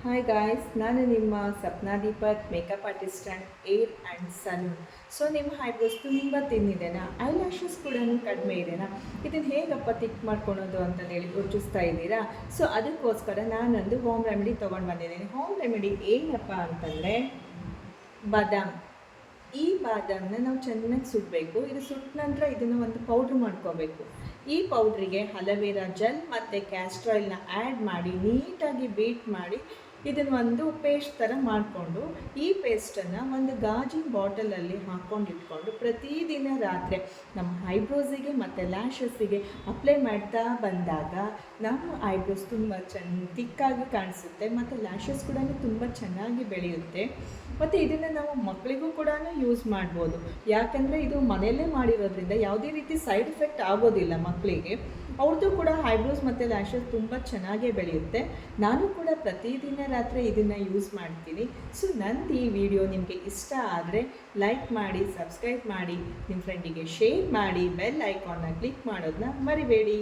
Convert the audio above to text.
Hi guys, ನಾನು ನಿಮ್ಮ Sapna Deepak makeup artist and air and salon. So ನಿಮ್ಮ ಐಬ್ರೋಸ್ ತುಂಬ ತಿನ್ನಿದೆನಾ, ಐ ಲ್ಯಾಶಸ್ ಕೂಡ ಕಡಿಮೆ ಇದೆನಾ, ಇದನ್ನು ಹೇಗಪ್ಪ ತಿಕ್ ಮಾಡ್ಕೊಳೋದು ಅಂತಂದೇಳಿ ಯೋಚಿಸ್ತಾ ಇದ್ದೀರಾ. ಸೊ ಅದಕ್ಕೋಸ್ಕರ ನಾನೊಂದು ಹೋಮ್ ರೆಮಿಡಿ ತೊಗೊಂಡು ಬಂದಿದ್ದೀನಿ. ಹೋಮ್ ರೆಮಿಡಿ ಏನಪ್ಪ ಅಂತಂದರೆ ಬಾದಾಮ್. ಈ ಬಾದಾಮನ್ನ ನಾವು ಚೆನ್ನಾಗಿ ಸುಡಬೇಕು. ಇದು ಸುಟ್ಟ ನಂತರ ಇದನ್ನು ಒಂದು ಪೌಡ್ರ್ ಮಾಡ್ಕೋಬೇಕು. ಈ ಪೌಡ್ರಿಗೆ ಅಲೋವೆರಾ ಜೆಲ್ ಮತ್ತು ಕ್ಯಾಸ್ಟರ್ ಆಯಿಲ್ನ ಆ್ಯಡ್ ಮಾಡಿ ನೀಟಾಗಿ ಬೀಟ್ ಮಾಡಿ ಇದನ್ನು ಒಂದು ಪೇಸ್ಟ್ ಥರ ಮಾಡಿಕೊಂಡು ಈ ಪೇಸ್ಟನ್ನು ಒಂದು ಗಾಜಿನ ಬಾಟಲಲ್ಲಿ ಹಾಕ್ಕೊಂಡು ಇಟ್ಕೊಂಡು ಪ್ರತಿದಿನ ರಾತ್ರಿ ನಮ್ಮ ಐಬ್ರೋಸಿಗೆ ಮತ್ತು ಲ್ಯಾಶಸ್ಸಿಗೆ ಅಪ್ಲೈ ಮಾಡ್ತಾ ಬಂದಾಗ ನಮ್ಮ ಐಬ್ರೋಸ್ ತುಂಬ ತಿಕ್ಕಾಗಿ ಕಾಣಿಸುತ್ತೆ ಮತ್ತು ಲ್ಯಾಶಸ್ ಕೂಡ ತುಂಬ ಚೆನ್ನಾಗಿ ಬೆಳೆಯುತ್ತೆ. ಮತ್ತು ಇದನ್ನು ನಾವು ಮಕ್ಕಳಿಗೂ ಕೂಡ ಯೂಸ್ ಮಾಡ್ಬೋದು. ಯಾಕಂದರೆ ಇದು ಮನೆಯಲ್ಲೇ ಮಾಡಿರೋದ್ರಿಂದ ಯಾವುದೇ ರೀತಿ ಸೈಡ್ ಎಫೆಕ್ಟ್ ಆಗೋದಿಲ್ಲ ಮಕ್ಕಳಿಗೆ. ಅವ್ರದ್ದು ಕೂಡ ಐಬ್ರೋಸ್ ಮತ್ತು ಲ್ಯಾಶಸ್ ತುಂಬ ಚೆನ್ನಾಗೇ ಬೆಳೆಯುತ್ತೆ. ನಾನು ಕೂಡ ಪ್ರತಿದಿನ ರಾತ್ರಿ ಇದನ್ನು ಯೂಸ್ ಮಾಡ್ತೀನಿ. ಸೊ ನಂದು ಈ ವಿಡಿಯೋ ನಿಮಗೆ ಇಷ್ಟ ಆದರೆ ಲೈಕ್ ಮಾಡಿ, ಸಬ್ಸ್ಕ್ರೈಬ್ ಮಾಡಿ, ನಿಮ್ಮ ಫ್ರೆಂಡಿಗೆ ಶೇರ್ ಮಾಡಿ, ಬೆಲ್ ಐಕಾನ್ನ ಕ್ಲಿಕ್ ಮಾಡೋದನ್ನ ಮರಿಬೇಡಿ.